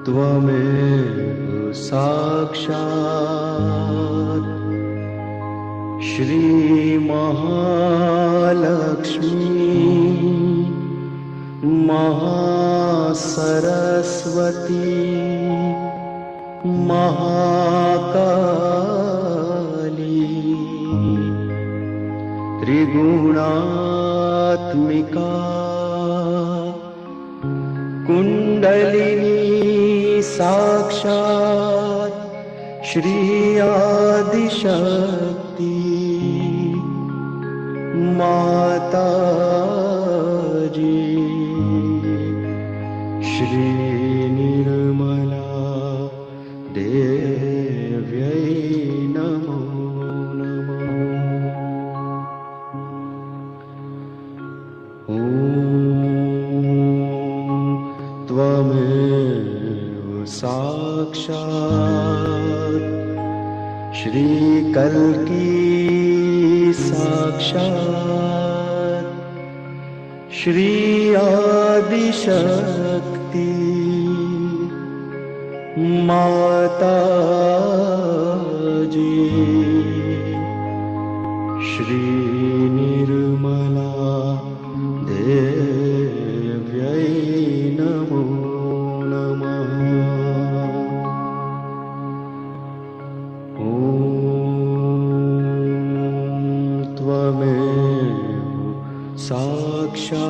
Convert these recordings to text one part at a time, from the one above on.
त्वमेव साक्षात् श्री महालक्ष्मी महासरस्वती महाकाली त्रिगुणात्मिका कुंडलिनी साक्षात् श्री आदिशक्ति माताजी श्री निर्मला देव्यै नमो नमः। ॐ त्वमेव साक्षात् श्री कल्की साक्षात् श्री आदिशक्ति माताजी श्री निर्मला देव्यै नमो नमः। ॐ त्वमेव साक्षात्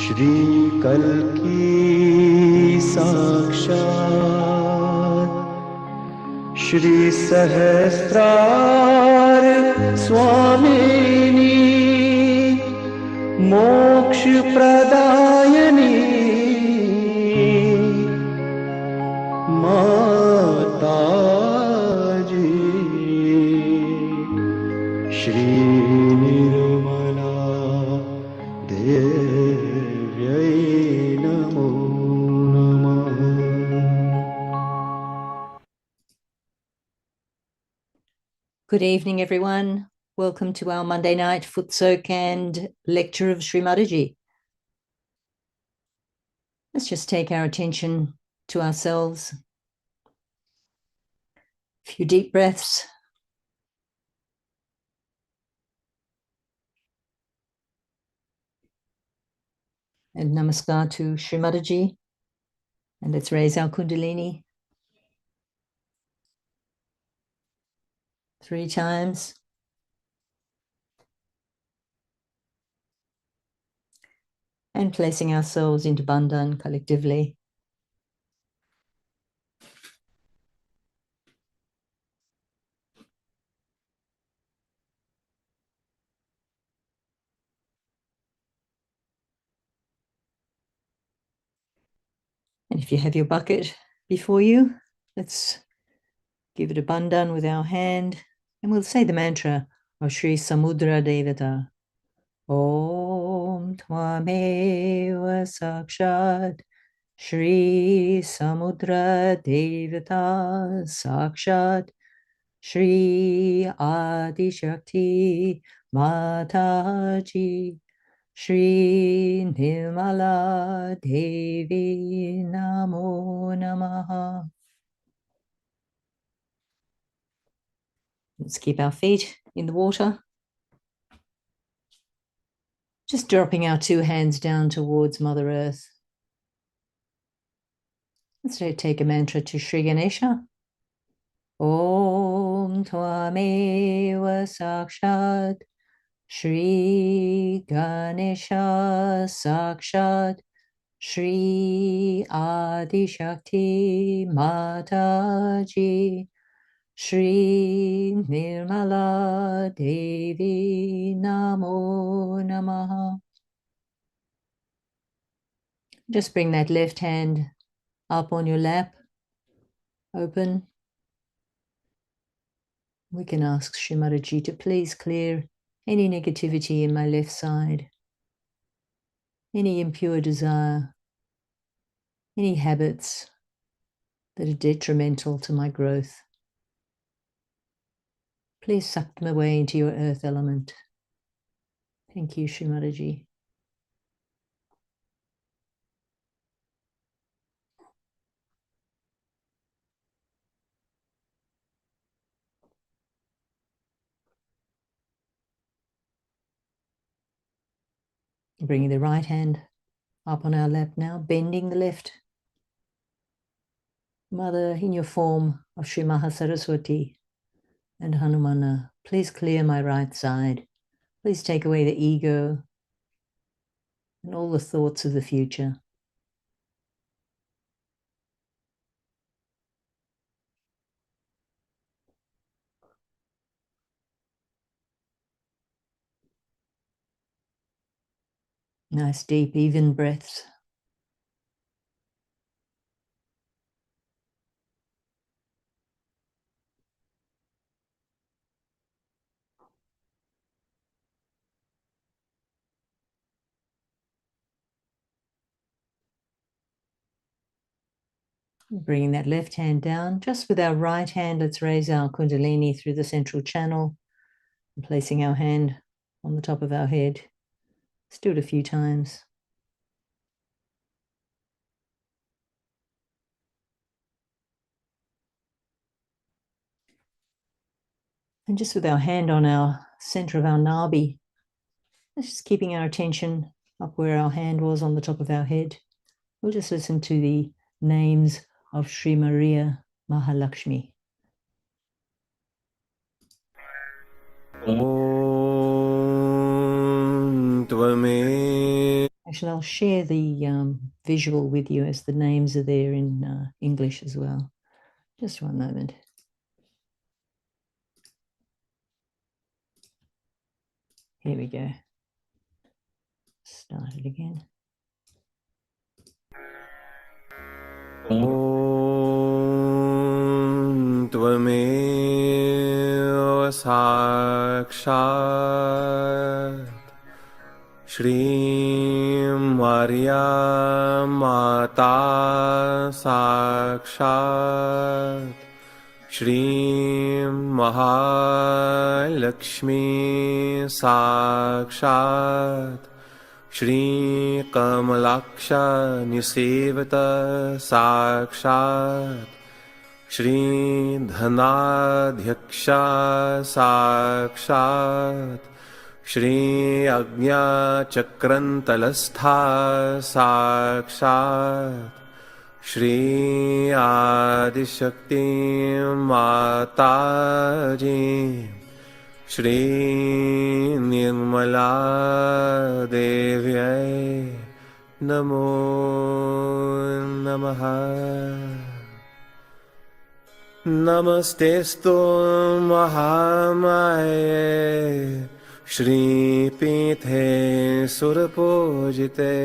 श्री कल्की साक्षात् श्री सहस्रार स्वामिनी मोक्ष प्रदायिनी माताजी श्री निर्मला देव्यै नमो नमः। Good evening, everyone. Welcome to our Monday night foot soak and lecture of Shri Mataji. Let's just take our attention to ourselves. A few deep breaths. And namaskar to Shri Mataji. And let's raise our Kundalini 3 times. And placing ourselves into Bandhan collectively. And if you have your bucket before you, let's give it a bandhan with our hand, and we'll say the mantra of Shri Samudra Devata. Om Tvameva Sakshat Shri Samudra Devata Sakshat Shri Adi Shakti Mataji Shri Nirmala Devi Namo Namaha. Let's keep our feet in the water. Just dropping our 2 hands down towards Mother Earth. Let's take a mantra to Shri Ganesha. Om Tvameva Sakshat Shri Ganesha Sakshat Shri Adi Shakti Mataji Shri Nirmala Devi Namo Namaha. Just bring that left hand up on your lap, open. We can ask Shri Mataji to please clear any negativity in my left side, any impure desire, any habits that are detrimental to my growth. Please suck them away into your earth element. Thank you, Shri Mataji. Bringing the right hand up on our lap now, bending the left. Mother, in your form of Shri Mahasaraswati and Hanumana, please clear my right side. Please take away the ego and all the thoughts of the future. Nice, deep, even breaths. Bringing that left hand down. Just with our right hand, let's raise our Kundalini through the central channel and placing our hand on the top of our head. Let's do it a few times. And just with our hand on our center of our nabi, just keeping our attention up where our hand was on the top of our head. We'll just listen to the names of Sri Maria Mahalakshmi. Actually, I'll share the visual with you as the names are there in English as well. Just one moment. Here we go. Start it again. Om Tvameva Sakshat Shri Maria Mata Sakshat Shri Mahalakshmi Sakshat Shri Kamalaksha Nisevata Sakshat Shri Dhanadhyaksha Sakshat Shri Agnya Chakrantalastha Sakshat Shri Adishakti Mataji Shri Nirmala Devyai Namo Namaha Namastestu Mahamaye Shri Pithe Surapujite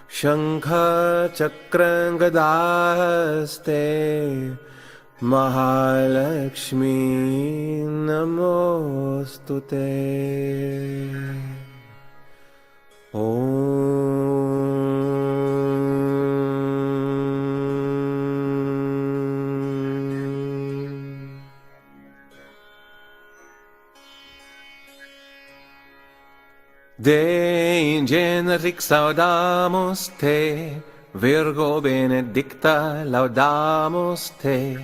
Shankha Chakra Gadaste Mahalakshmi Namostute De ingenerix laudamus te, Virgo benedicta laudamus te,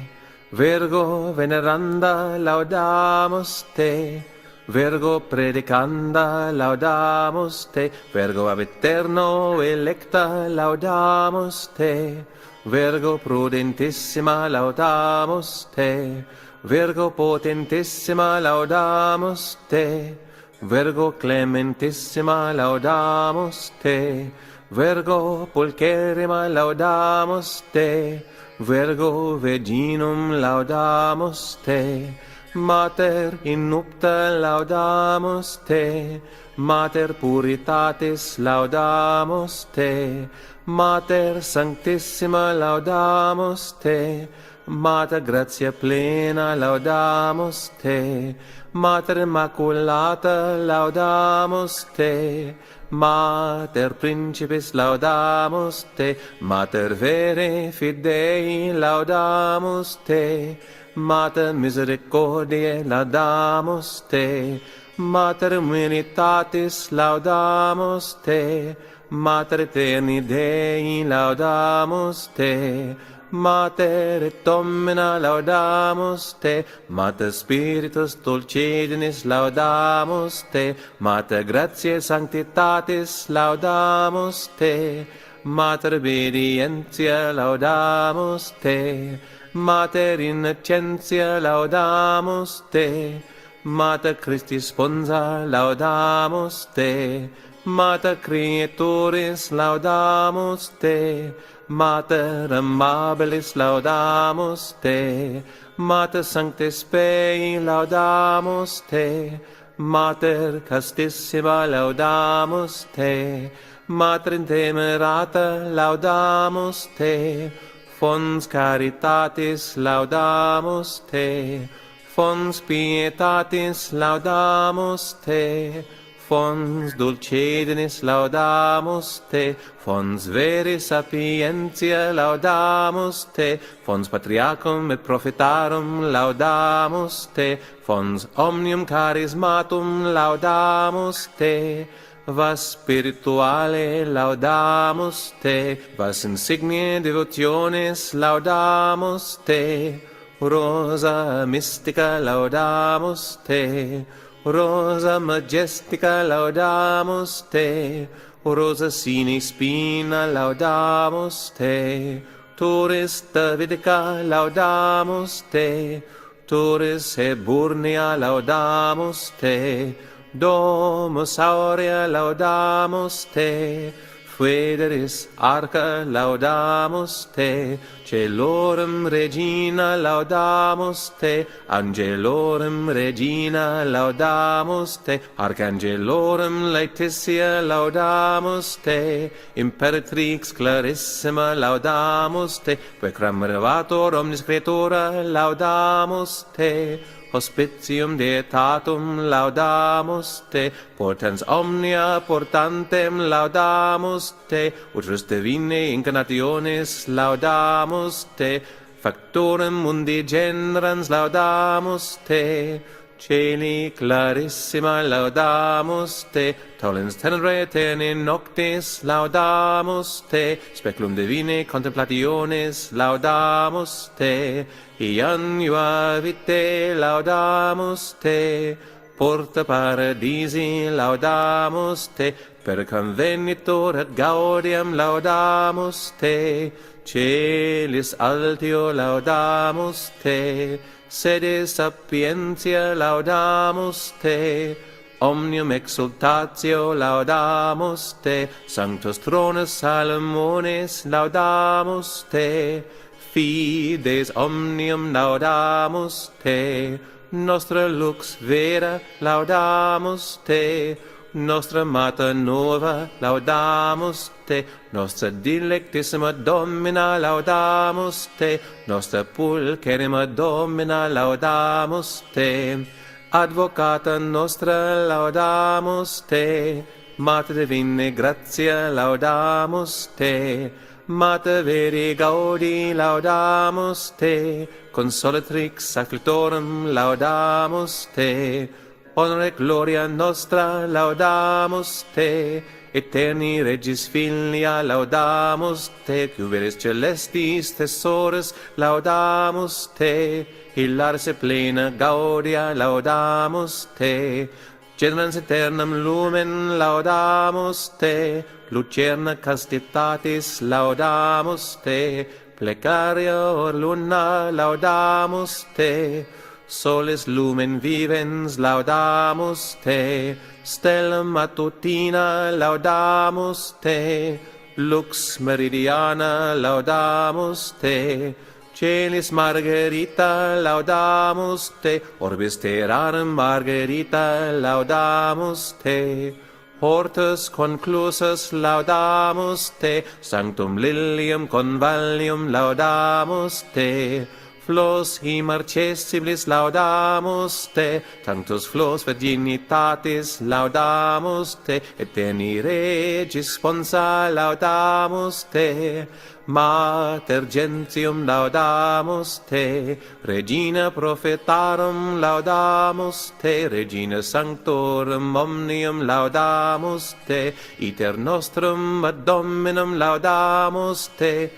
Virgo veneranda laudamus te, Virgo predicanda laudamus te, Virgo ab eterno electa laudamus te, Virgo prudentissima laudamus te, Virgo potentissima laudamus te, Virgo clementissima laudamus te, Virgo pulcherrima laudamus te, Virgo virginum laudamus te, Mater innupta laudamus te, Mater puritatis laudamus te, Mater sanctissima laudamus te, Mater gratia plena laudamus te, Mater immaculata laudamus te, Mater principis laudamus te, Mater vere fidei laudamus te, Mater misericordiae laudamus te, Mater humanitatis laudamus te, Mater eterni Dei laudamus te, Mater et Domina laudamus te, Mater Spiritus dulcedinis laudamus te, Mater gratiae sanctitatis laudamus te, Mater obedientia laudamus te, Mater innocentia laudamus te, Mater Christi sponsa laudamus te, Mater Creaturis laudamus te, Mater amabilis laudamus te, Mater Sancte Spei laudamus te, Mater Castissima laudamus te, Mater Intemerata laudamus te, Fons Caritatis laudamus te, Fons Pietatis laudamus te, Fons dulcedinis laudamus te, Fons veris sapientia laudamus te, Fons patriarchum et prophetarum laudamus te, Fons omnium charismatum laudamus te, Vas spirituale laudamus te, Vas insignie devotionis laudamus te, Rosa mystica laudamus te, Rosa majestica laudamus te, Rosa sine spina laudamus te, Turis Davidica laudamus te, Turis eburnea laudamus te, Domus aurea laudamus te, Foederis arca laudamus te, Celorum regina laudamus te, Angelorum regina laudamus te, Archangelorum laetitia laudamus te, Imperatrix clarissima laudamus te, Quecram revator omnis creatura laudamus te, Hospitium Deitatum laudamus te, Portans omnia portantem laudamus te, Utrus divine incarnationis laudamus te, Factorem mundi generans laudamus te, Celi clarissima laudamus te, Tollens tenere eterni noctis laudamus te, Speculum divine contemplationis laudamus te, Iannua vitae laudamus te, Porta paradisi laudamus te, Per convenitur et gaudium laudamus te, Celis altio laudamus te, Sede sapientia laudamus te, Omnium exultatio laudamus te, Sanctus thronus Salomonis laudamus te, Fides omnium laudamus te, Nostra lux vera laudamus te, Nostra Mater Nova laudamus te, Nostra dilectissima Domina laudamus te, Nostra pulcherrima Domina laudamus te, Advocata nostra laudamus te, Mater divine gratia laudamus te, Mater veri gaudi laudamus te, Consolatrix afflictorum laudamus te, Honor et gloria nostra laudamus te, Eterni Regis Filia laudamus te, Cuveris celestis thesaurus laudamus te, Hilaris et plena gaudia laudamus te, Generans aeternam lumen laudamus te, Lucerna castitatis laudamus te, Plecaria or luna laudamus te, Solis lumen vivens laudamus te, Stella matutina laudamus te, Lux meridiana laudamus te, Celis margarita laudamus te, Orbis terrarum margarita laudamus te, Hortus conclusus laudamus te, Sanctum lilium convallium laudamus te, Flos immarcesciblis laudamus te, Sanctus flos virginitatis laudamus te, Eterni Regis sponsa laudamus te, Mater gentium laudamus te, Regina prophetarum laudamus te, Regina sanctorum omnium laudamus te, Iter nostrum ad Dominum laudamus te,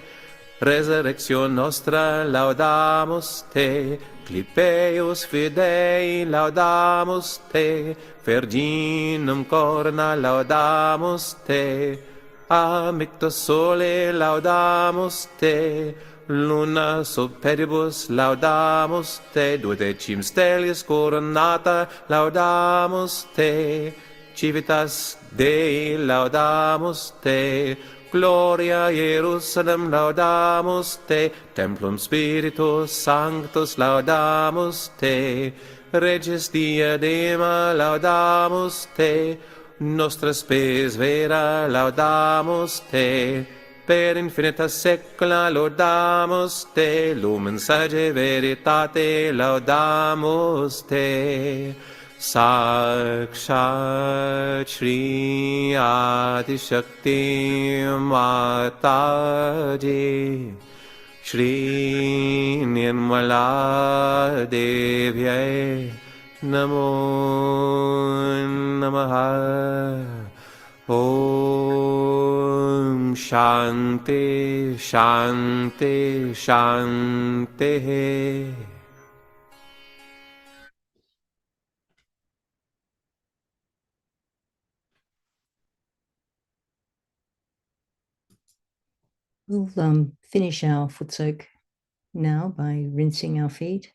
resurrectio nostra laudamus te, clipeus fidei laudamus te, virginum corona laudamus te, amictus sole laudamus te, luna superbus laudamus te, duodecim stellis coronata laudamus te, civitas Dei laudamus te, gloria Jerusalem laudamus te, templum Spiritus Sanctus laudamus te, regis diadema laudamus te, nostra spes vera laudamus te, per infinita secula laudamus te, lumen sage veritate laudamus te. Sakshat Shri Adi Shakti Mataji Shri Nirmala Devyai Namo Namaha. Om Shanti Shanti Shanti. We'll finish our foot soak now by rinsing our feet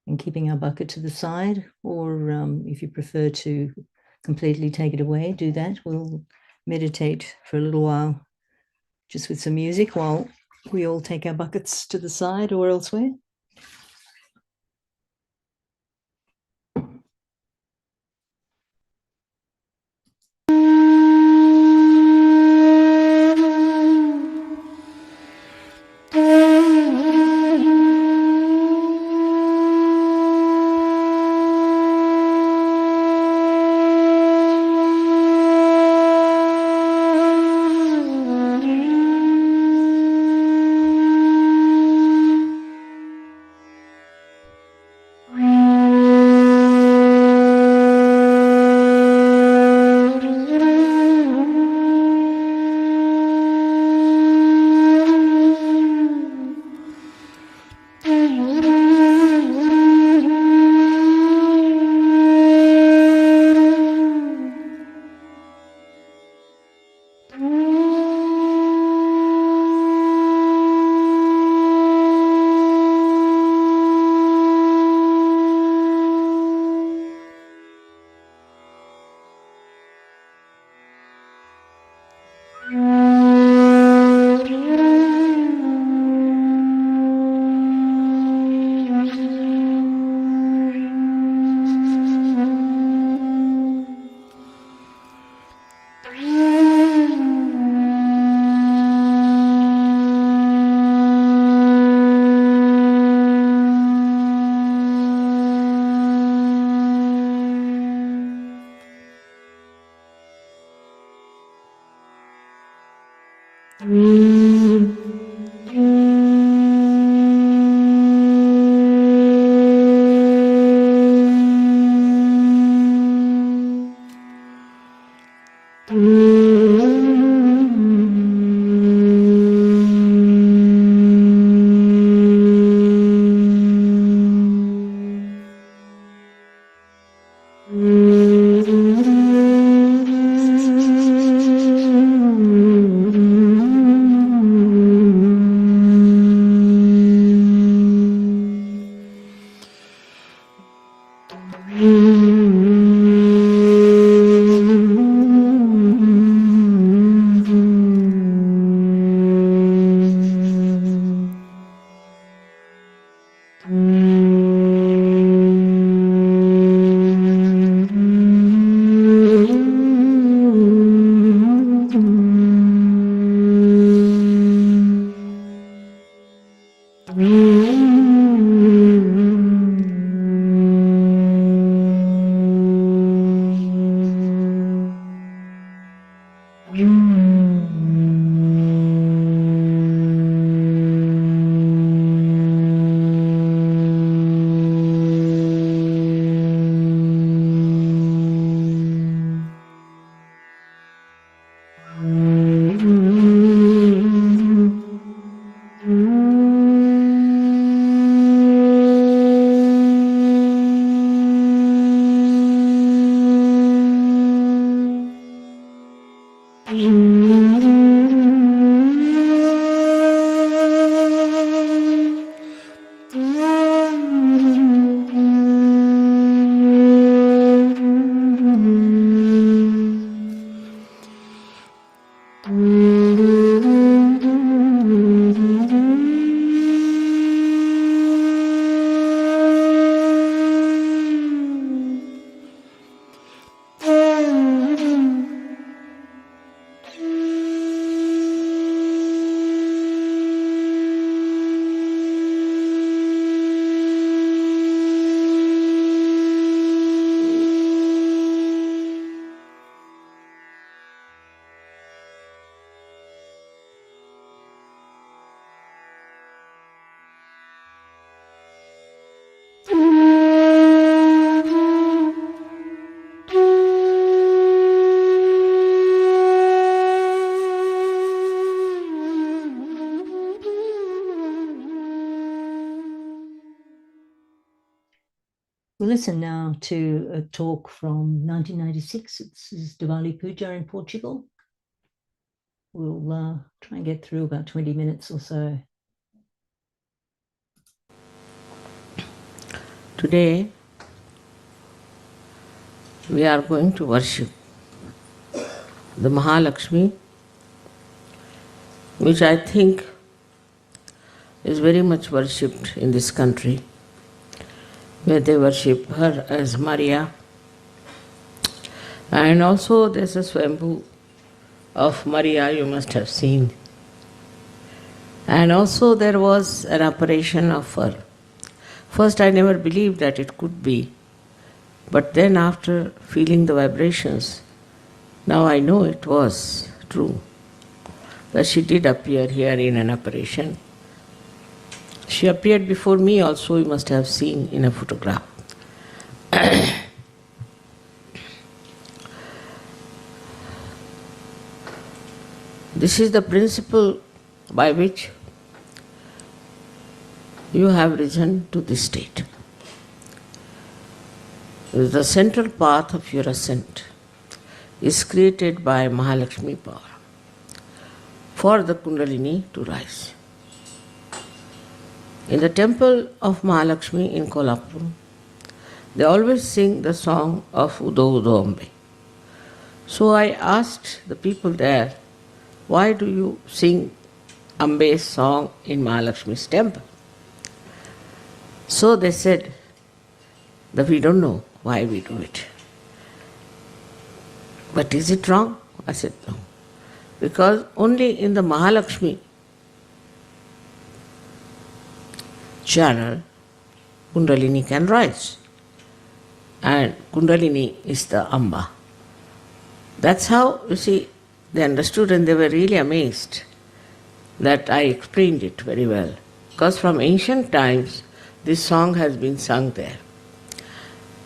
and keeping our bucket to the side, or if you prefer to completely take it away, do that. We'll meditate for a little while just with some music while we all take our buckets to the side or elsewhere. We'll listen now to a talk from 1996. It's Diwali Puja in Portugal. We'll try and get through about 20 minutes or so. Today, we are going to worship the Mahalakshmi, which I think is very much worshipped in this country, where they worship her as Maria. And also there's a Swambhu of Maria you must have seen. And also there was an apparition of her. First I never believed that it could be, but then after feeling the vibrations, now I know it was true, that she did appear here in an apparition. She appeared before me also, you must have seen in a photograph. This is the principle by which you have risen to this state. The central path of your ascent is created by Mahalakshmi power for the Kundalini to rise. In the temple of Mahalakshmi in Kolhapur, they always sing the song of Udo Udo Ambe. So I asked the people there, why do you sing Ambe's song in Mahalakshmi's temple? So they said that we don't know why we do it. But is it wrong? I said no. Because only in the Mahalakshmi channel, Kundalini can rise. And Kundalini is the Amba. That's how, you see, they understood and they were really amazed that I explained it very well. Because from ancient times, this song has been sung there.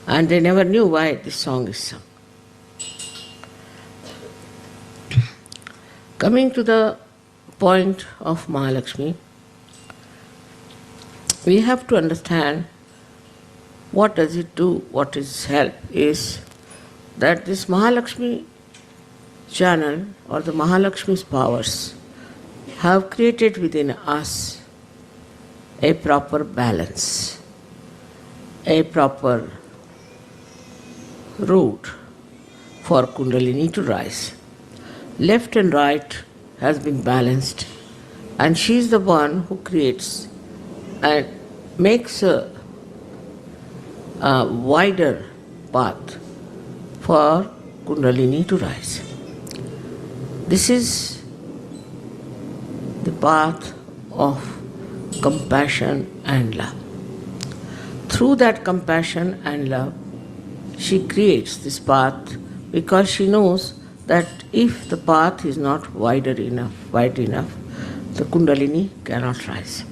And they never knew why this song is sung. Coming to the point of Mahalakshmi, we have to understand what does it do, what is help, is that this Mahalakshmi channel or the Mahalakshmi's powers have created within us a proper balance, a proper route for Kundalini to rise. Left and right has been balanced, and she is the one who creates and makes a wider path for Kundalini to rise. This is the path of compassion and love. Through that compassion and love, she creates this path because she knows that if the path is not wide enough, the Kundalini cannot rise.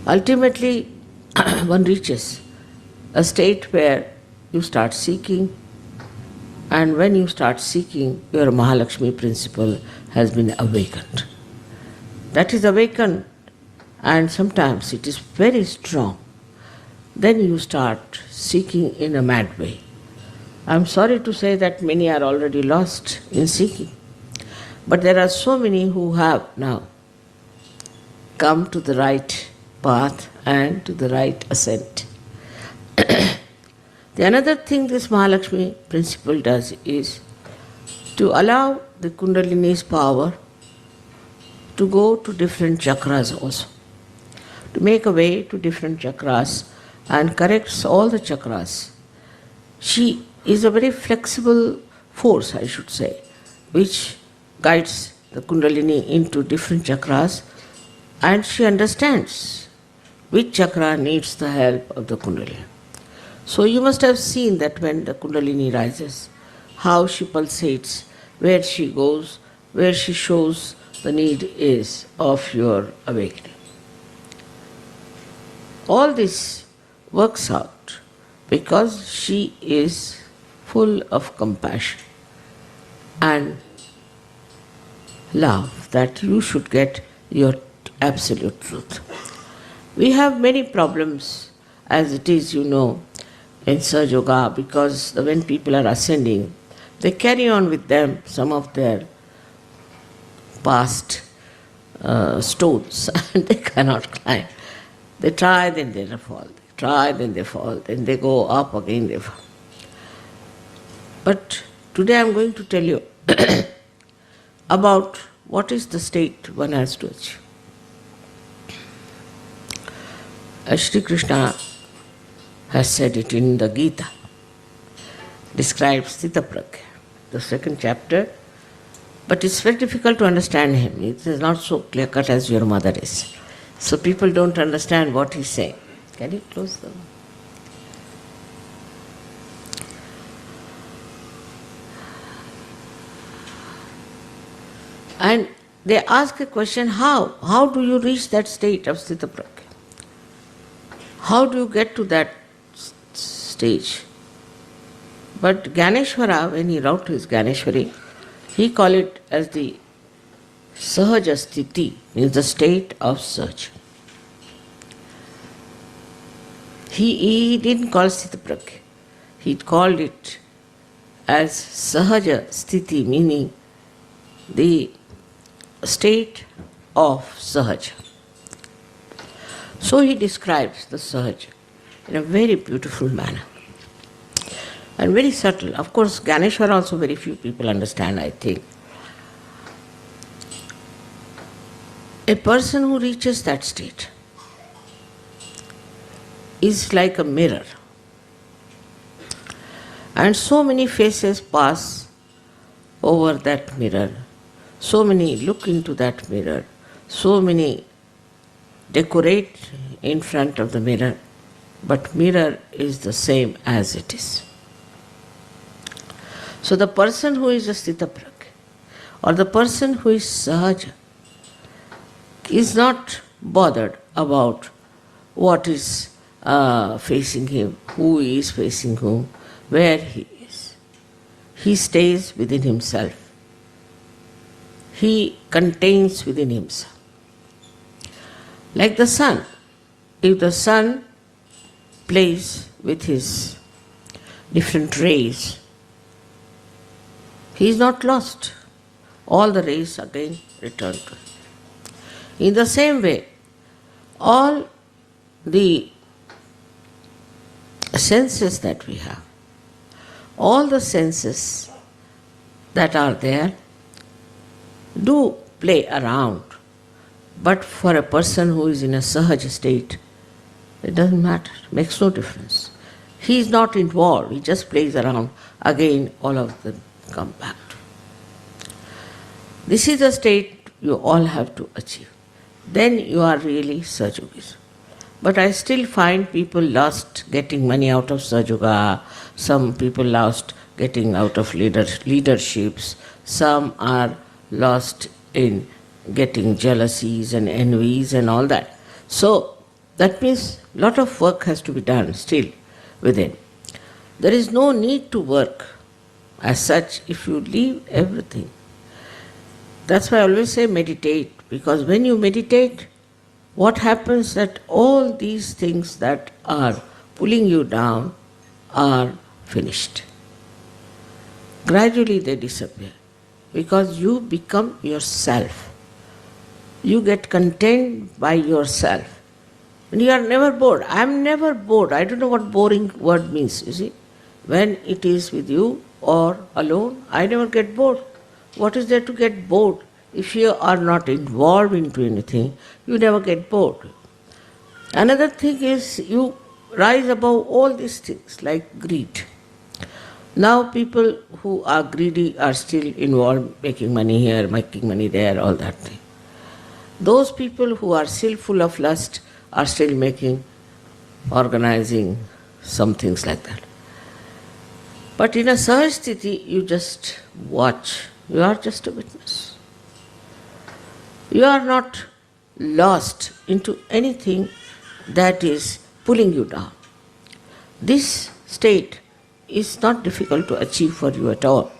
Ultimately, one reaches a state where you start seeking, and when you start seeking, your Mahalakshmi principle has been awakened. That is awakened, and sometimes it is very strong. Then you start seeking in a mad way. I am sorry to say that many are already lost in seeking. But there are so many who have now come to the right path and to the right ascent. The another thing this Mahalakshmi principle does is to allow the Kundalini's power to go to different chakras also, to make a way to different chakras and corrects all the chakras. She is a very flexible force, I should say, which guides the Kundalini into different chakras, and she understands which chakra needs the help of the Kundalini. So you must have seen that when the Kundalini rises, how she pulsates, where she goes, where she shows the need is of your awakening. All this works out because she is full of compassion and love that you should get your absolute truth. We have many problems as it is, in Sahaja Yoga, because when people are ascending, they carry on with them some of their past stones and they cannot climb. They try, then they fall. They try, then they fall. Then they go up again, they fall. But today I am going to tell you about what is the state one has to achieve. As Shri Krishna has said it in the Gita, describes Sthitapragya, the second chapter, but it's very difficult to understand him. It is not so clear-cut as your mother is. So people don't understand what he's saying. Can you close the... And they ask a question, how? How do you reach that state of Sthitapragya? How do you get to that stage? But Gyaneshwara, when he wrote his Gyaneshwari, he called it as the Sahaja Sthiti, means the state of Sahaja. He didn't call Sthitapragya. He called it as Sahaja Sthiti, meaning the state of Sahaja. So he describes the Sahaja in a very beautiful manner and very subtle. Of course, Gyaneshwara also very few people understand, I think. A person who reaches that state is like a mirror. And so many faces pass over that mirror. So many look into that mirror. So many decorate in front of the mirror. But mirror is the same as it is. So the person who is a Sthitapragya or the person who is Sahaja is not bothered about what is facing him, who is facing whom, where he is. He stays within himself. He contains within himself. Like the sun. If the sun plays with his different rays, he is not lost. All the rays again return to him. In the same way, all the senses that we have, all the senses that are there do play around, but for a person who is in a Sahaja state, it doesn't matter, it makes no difference. He is not involved, he just plays around, again all of them come back to. This is the state you all have to achieve. Then you are really Sahaja Yogis. But I still find people lost getting money out of Sahaja Yoga, some people lost getting out of leaderships, some are lost in getting jealousies and envies and all that. So that means a lot of work has to be done still within. There is no need to work as such if you leave everything. That's why I always say meditate, because when you meditate, what happens that all these things that are pulling you down are finished. Gradually they disappear. because you become yourself. You get content by yourself. And you are never bored. I am never bored. I don't know what boring word means, you see. When it is with you or alone, I never get bored. What is there to get bored? If you are not involved into anything, you never get bored. Another thing is you rise above all these things like greed. Now people who are greedy are still involved, making money here, making money there, all that thing. Those people who are still full of lust are still organizing some things like that. But in a Sahaja sthiti, you just watch. You are just a witness. You are not lost into anything that is pulling you down. This state is not difficult to achieve for you at all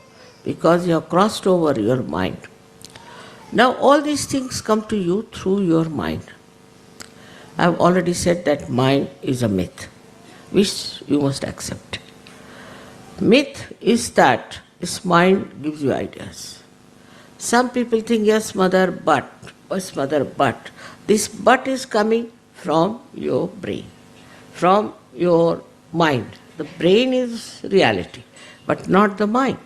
because you have crossed over your mind. Now all these things come to you through your mind. I have already said that mind is a myth, which you must accept. Myth is that this mind gives you ideas. Some people think, yes, mother, but. Yes, mother, but. This but is coming from your brain, from your mind. The brain is reality, but not the mind.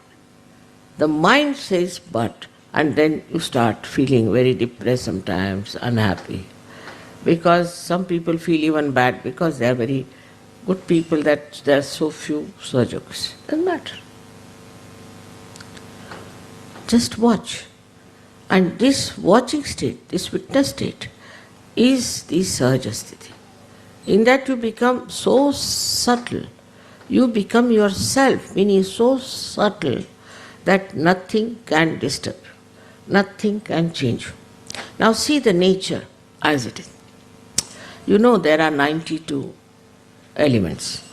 The mind says but, and then you start feeling very depressed sometimes, unhappy. Because some people feel even bad because they are very good people that there are so few Sahajas. Doesn't matter. Just watch. And this watching state, this witness state, is the Sahaja sthiti. In that you become so subtle, you become yourself, meaning so subtle that nothing can disturb you, nothing can change you. Now see the nature as it is. You know there are 92 elements.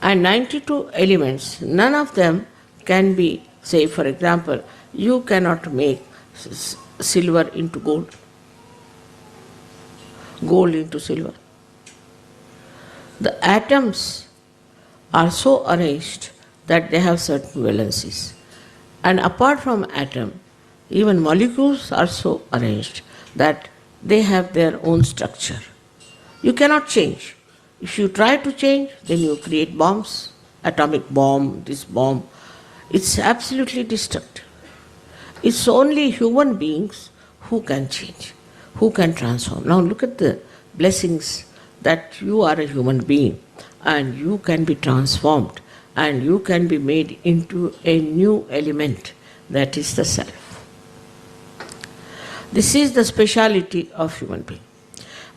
And 92 elements, none of them can be, say for example, you cannot make silver into gold, gold into silver. The atoms are so arranged that they have certain valencies. And apart from atom, even molecules are so arranged that they have their own structure. You cannot change. If you try to change, then you create bombs, atomic bomb, this bomb. It's absolutely destructive. It's only human beings who can change, who can transform. Now look at the blessings that you are a human being and you can be transformed and you can be made into a new element, that is the self. This is the speciality of human being.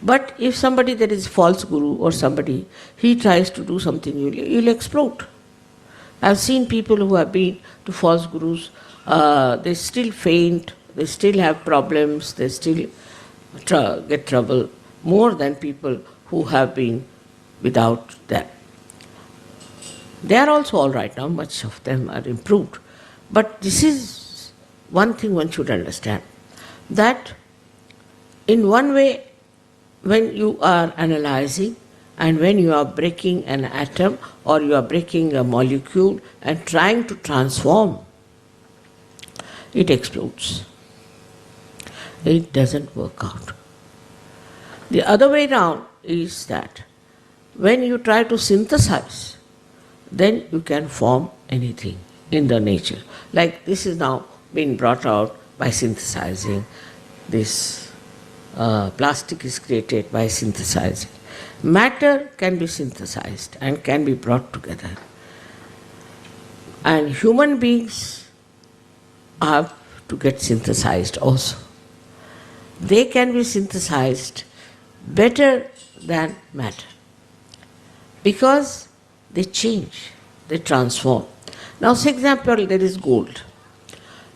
But if somebody that is false guru or somebody, he tries to do something, you'll explode. I've seen people who have been to false gurus, they still faint, they still have problems, they still get trouble more than people who have been without that. They are also all right now, much of them are improved. But this is one thing one should understand, that in one way, when you are analyzing and when you are breaking an atom or you are breaking a molecule and trying to transform, it explodes. It doesn't work out. The other way around is that when you try to synthesize, then you can form anything in the nature. Like this is now being brought out by synthesizing. This plastic is created by synthesizing. Matter can be synthesized and can be brought together. And human beings have to get synthesized also. They can be synthesized better than matter because they change, they transform. Now, for example, there is gold.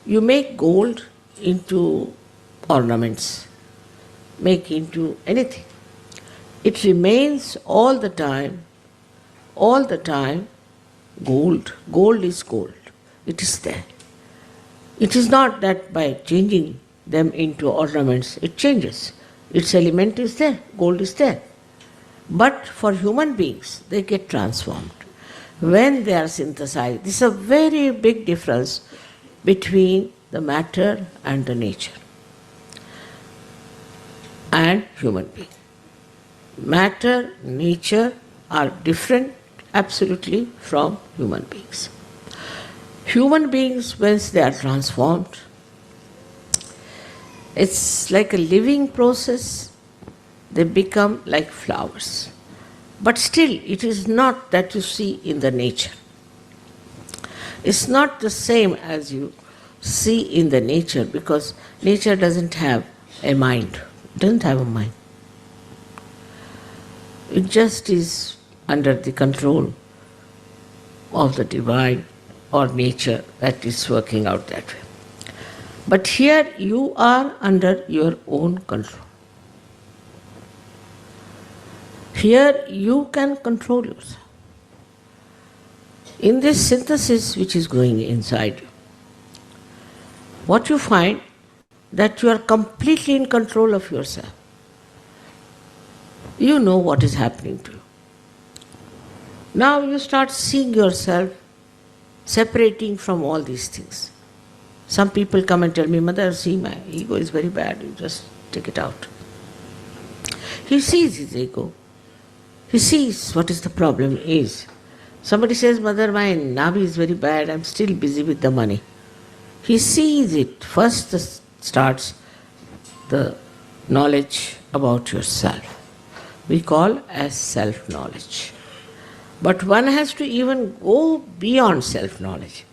You make gold into ornaments, make into anything. It remains all the time gold. Gold is gold. It is there. It is not that by changing them into ornaments, it changes. Its element is there, gold is there. But for human beings, they get transformed. When they are synthesized, this is a very big difference between the matter and the nature and human being. Matter, nature are different absolutely from human beings. Human beings, once they are transformed, it's like a living process. They become like flowers. But still, it is not that you see in the nature. It's not the same as you see in the nature, because nature doesn't have a mind. It doesn't have a mind. It just is under the control of the divine or nature that is working out that way. But here you are under your own control. Here you can control yourself. In this synthesis which is going inside you, what you find that you are completely in control of yourself. You know what is happening to you. Now you start seeing yourself separating from all these things. Some people come and tell me, Mother, see, my ego is very bad, you just take it out. He sees his ego. He sees what is the problem is. Somebody says, Mother, my navi is very bad, I'm still busy with the money. He sees it. First starts the knowledge about yourself. We call as self-knowledge. But one has to even go beyond self-knowledge.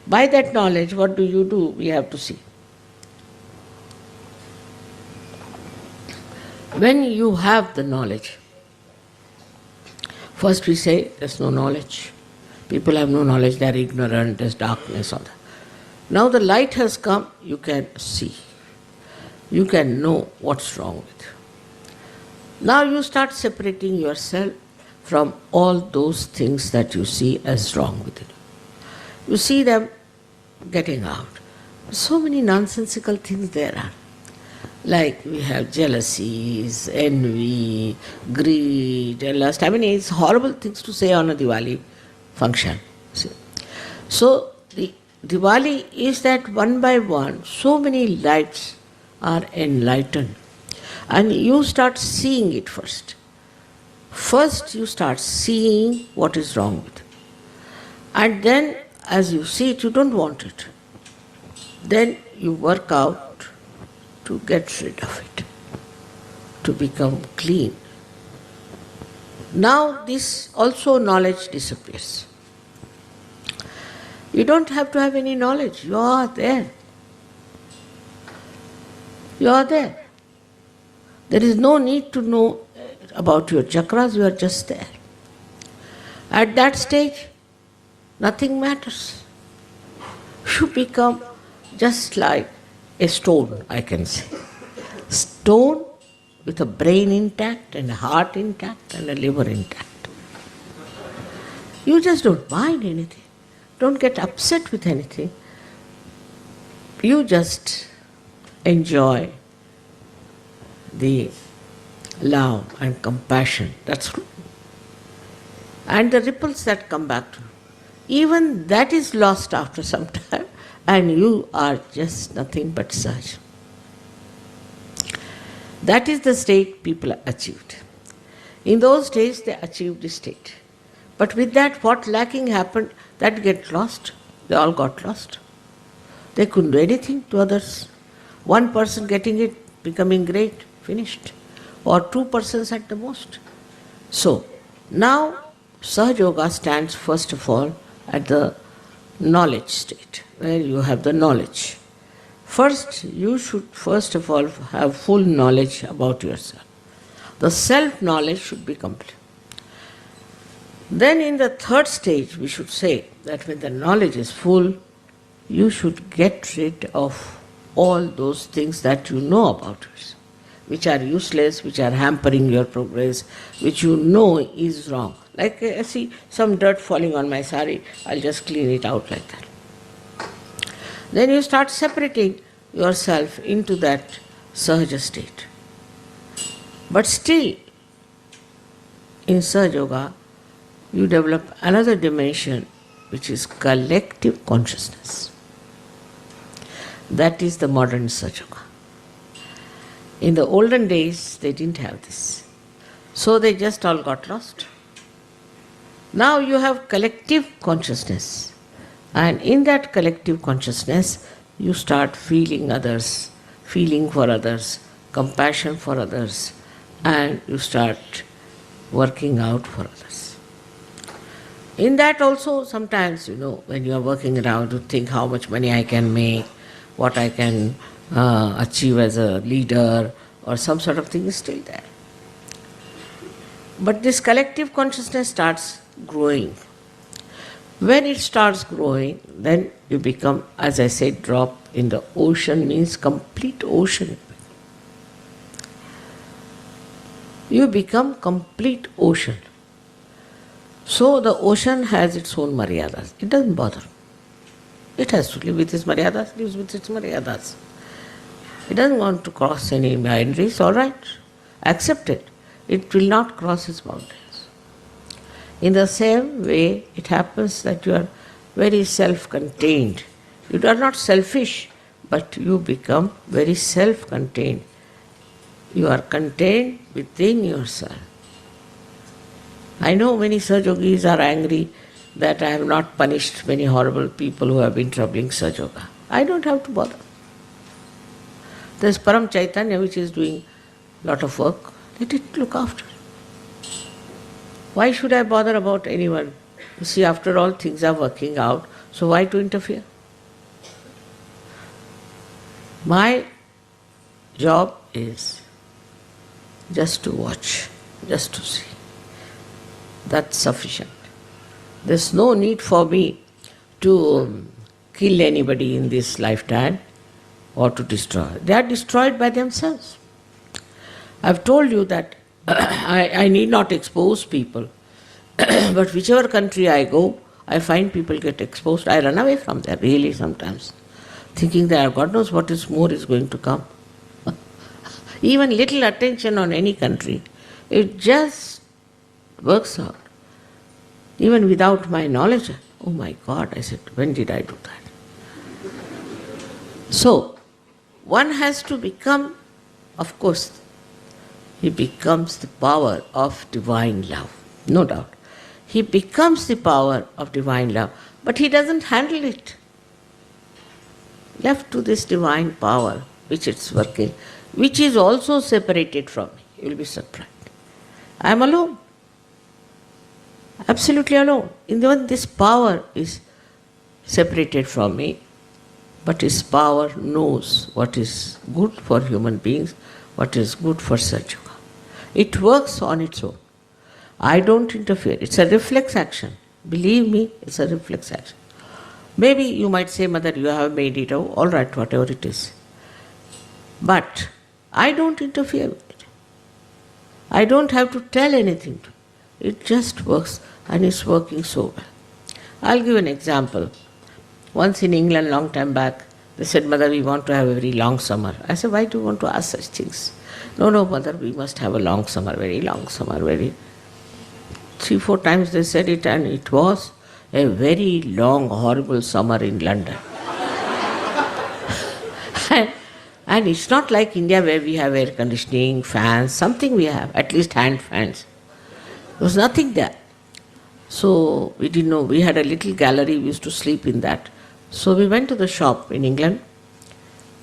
By that knowledge, what do? We have to see. When you have the knowledge, first we say there's no knowledge. People have no knowledge, they are ignorant, there's darkness on that. Now the light has come, you can see. You can know what's wrong with you. Now you start separating yourself from all those things that you see as wrong with you. You see them getting out. So many nonsensical things there are. Like we have jealousies, envy, greed, lust. I mean, it's horrible things to say on a Diwali function. See? So the Diwali is that one by one, so many lives are enlightened. And you start seeing it first. First you start seeing what is wrong with it. And then as you see it, you don't want it. Then you work out to get rid of it, to become clean. Now this also knowledge disappears. You don't have to have any knowledge. You are there. You are there. There is no need to know about your chakras, you are just there. At that stage, nothing matters. You become just like a stone, I can say. Stone with a brain intact and a heart intact and a liver intact. You just don't mind anything. Don't get upset with anything. You just enjoy the love and compassion. That's true. And the ripples that come back to you. Even that is lost after some time, and you are just nothing but Sahaja. That is the state people achieved. In those days, they achieved the state. But with that, what lacking happened, that get lost. They all got lost. They couldn't do anything to others. One person getting it, becoming great, finished. Or two persons at the most. So, now Sahaja Yoga stands first of all at the knowledge state, where you have the knowledge. First, you should first of all have full knowledge about yourself. The self-knowledge should be complete. Then in the third stage, we should say that when the knowledge is full, you should get rid of all those things that you know about yourself, which are useless, which are hampering your progress, which you know is wrong. Like I see some dirt falling on my sari, I'll just clean it out like that. Then you start separating yourself into that Sahaja state. But still, in Sahaja Yoga, you develop another dimension, which is collective consciousness. That is the modern Sahaja Yoga. In the olden days, they didn't have this. So they just all got lost. Now you have collective consciousness. And in that collective consciousness, you start feeling others, feeling for others, compassion for others, and you start working out for others. In that also, sometimes, when you are working around, you think how much money I can make, what I can achieve as a leader, or some sort of thing is still there. But this collective consciousness starts growing. When it starts growing, then you become, as I said, drop in the ocean means complete ocean. You become complete ocean. So the ocean has its own maryadas. It doesn't bother. It has to live with its maryadas, lives with its maryadas. It doesn't want to cross any boundaries, all right. Accept it. It will not cross its boundaries. In the same way, it happens that you are very self-contained. You are not selfish, but you become very self-contained. You are contained within yourself. I know many Sahaja Yogis are angry that I have not punished many horrible people who have been troubling Sahaja Yoga. I don't have to bother. There's Param Chaitanya which is doing a lot of work. Let it look after. Why should I bother about anyone? You see, after all, things are working out, so why to interfere? My job is just to watch, just to see. That's sufficient. There's no need for me to kill anybody in this lifetime or to destroy. They are destroyed by themselves. I've told you that I need not expose people, but whichever country I go, I find people get exposed. I run away from there, really, sometimes, thinking that God knows what is more is going to come. Even little attention on any country, it just works out. Even without my knowledge, oh my God, I said, when did I do that? So, one has to become, of course, he becomes the power of divine love, no doubt. He becomes the power of divine love, but he doesn't handle it. Left to this divine power, which it's working, which is also separated from me. You'll be surprised. I am alone. Absolutely alone. Even this power is separated from me, but his power knows what is good for human beings, what is good for Sahaja Yoga. It works on its own. I don't interfere. It's a reflex action. Believe me, it's a reflex action. Maybe you might say, Mother, you have made it, all right, whatever it is. But I don't interfere with it. I don't have to tell anything to it. It just works, and it's working so well. I'll give an example. Once in England, long time back, they said, Mother, we want to have a very long summer. I said, why do you want to ask such things? No, Mother, we must have a long summer, very long summer, very... 3-4 times they said it, and it was a very long, horrible summer in London. And it's not like India where we have air conditioning, fans, something we have, at least hand fans. There was nothing there. So we didn't know. We had a little gallery, we used to sleep in that. So we went to the shop in England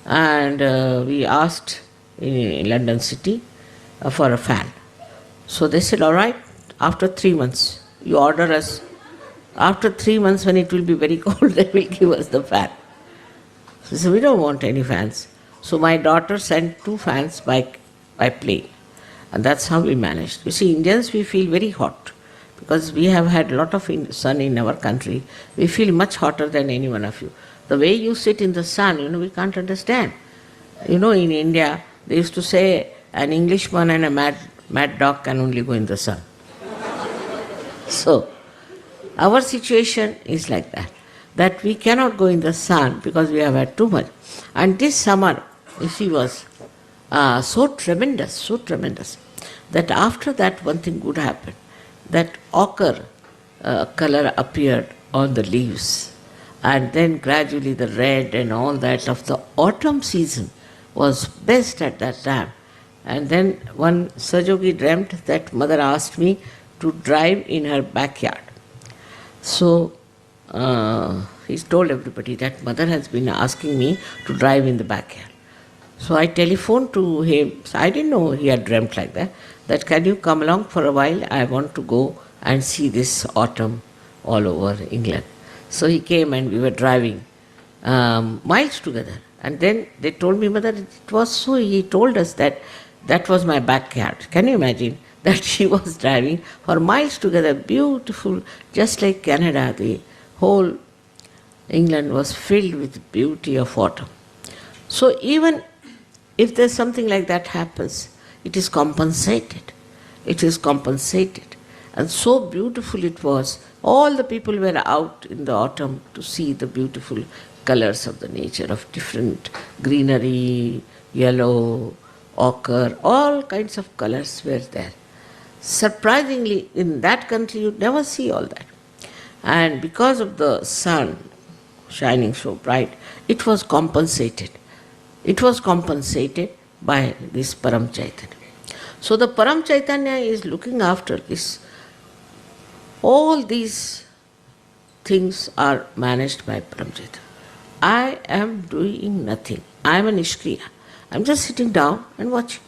and we asked in London city for a fan. So they said, all right, after 3 months, you order us. After 3 months, when it will be very cold, they will give us the fan. So we don't want any fans. So my daughter sent 2 fans by plane. And that's how we managed. You see, Indians, we feel very hot. Because we have had a lot of sun in our country. We feel much hotter than any one of you. The way you sit in the sun, we can't understand. In India, they used to say, an Englishman and a mad dog can only go in the sun. So, our situation is like that we cannot go in the sun because we have had too much. And this summer, you see, was so tremendous, that after that one thing good happened. That ochre color appeared on the leaves, And then gradually the red and all that of the autumn season was best at that time. And then one Sajogi dreamt that mother asked me to drive in her backyard. So he told everybody that mother has been asking me to drive in the backyard. So I telephoned to him. So I didn't know he had dreamt like that. That can you come along for a while? I want to go and see this autumn all over England. So he came and we were driving miles together. And then they told me, mother, it was so, he told us that that was my backyard. Can you imagine that she was driving for miles together, beautiful, just like Canada. The whole England was filled with beauty of autumn. So even if there's something like that happens, it is compensated. It is compensated. And so beautiful it was. All the people were out in the autumn to see the beautiful colors of the nature, of different greenery, yellow, ochre, all kinds of colors were there. Surprisingly, in that country you'd never see all that. And because of the sun shining so bright, it was compensated. It was compensated by this Param Chaitanya. So the Param Chaitanya is looking after this. All these things are managed by Param Chaitanya. I am doing nothing. I am a Nishkriya. I am just sitting down and watching.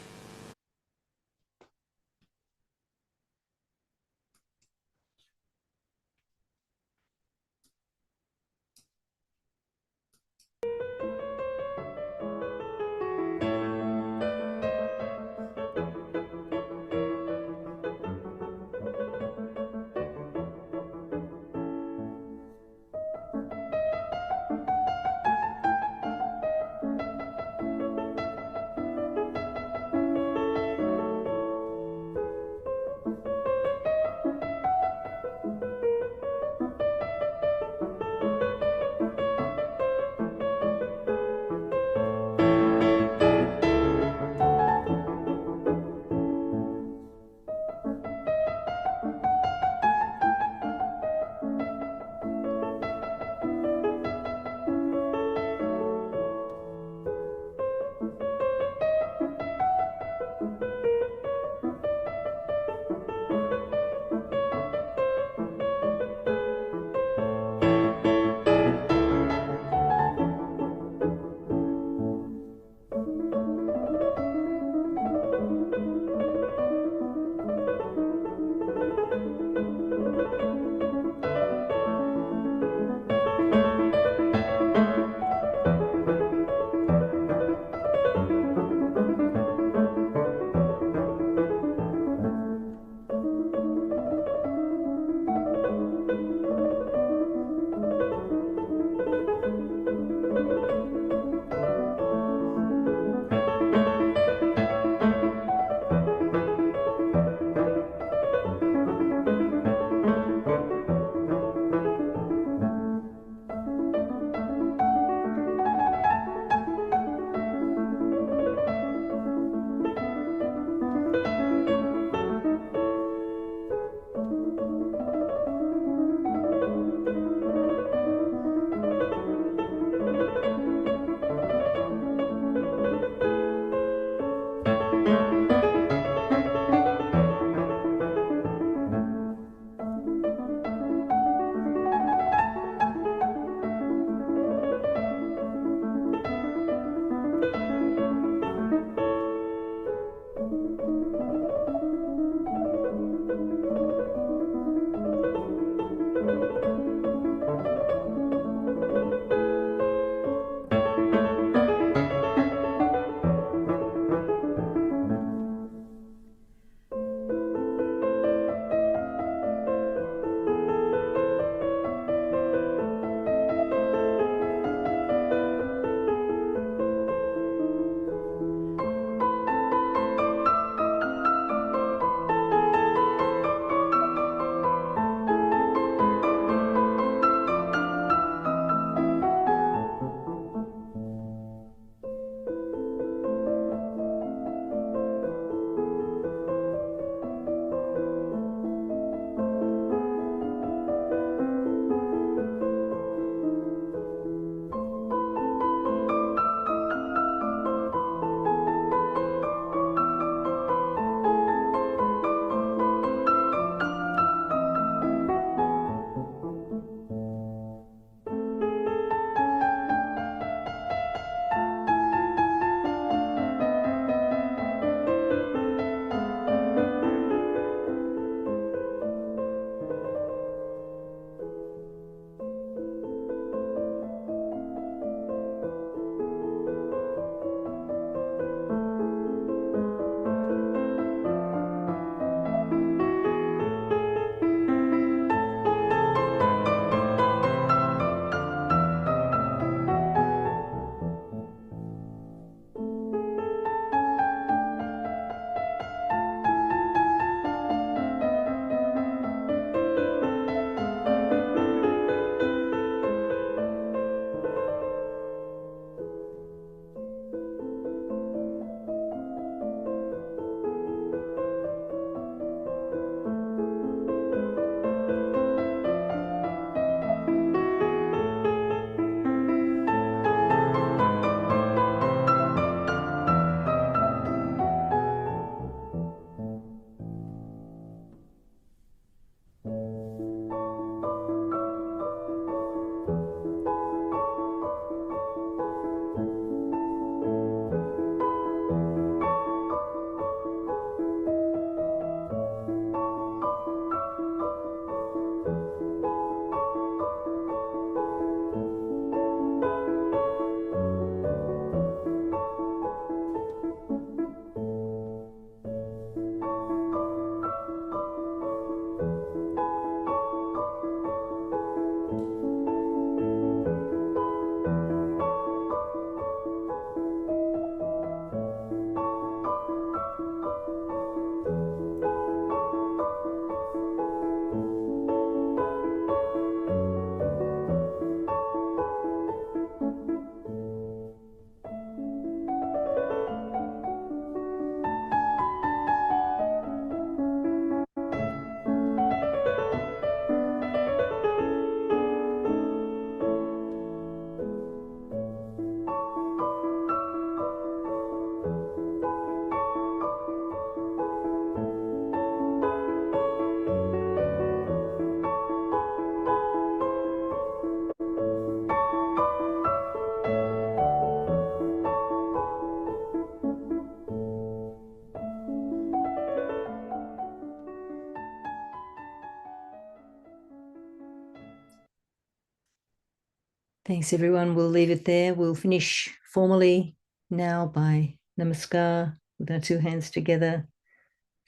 Thanks, everyone. We'll leave it there. We'll finish formally now by namaskar with our two hands together.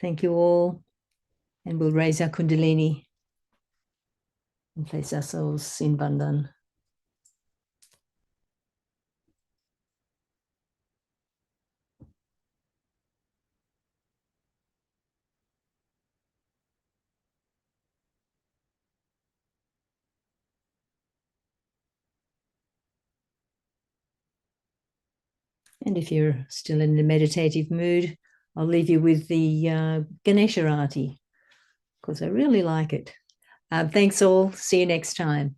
Thank you all. And we'll raise our Kundalini and place ourselves in Bandhan. And if you're still in the meditative mood, I'll leave you with the Ganesha Arati, because I really like it. Thanks all. See you next time.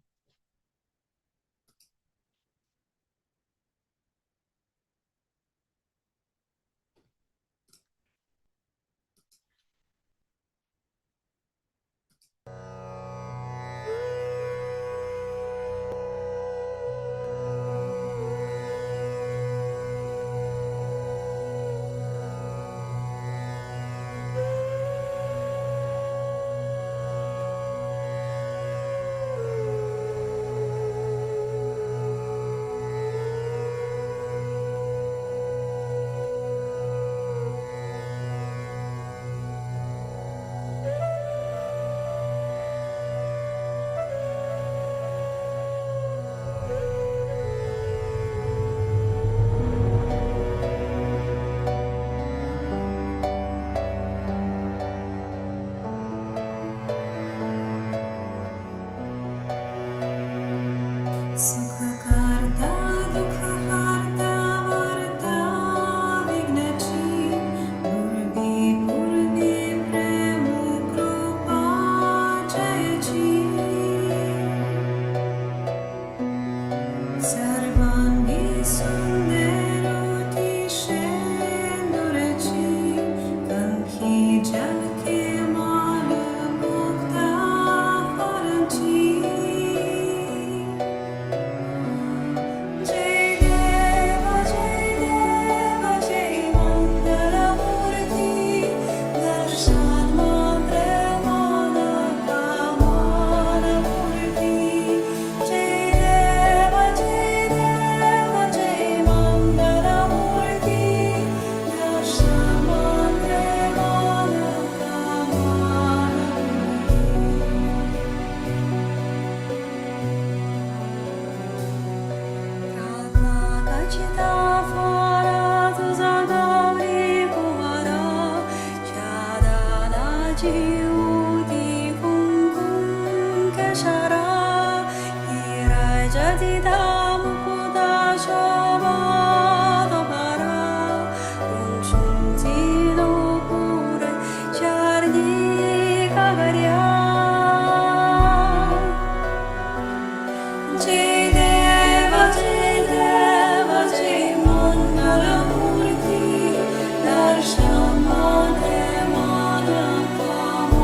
Darshan Mane Mana Kama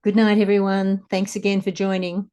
Good night, everyone. Thanks again for joining.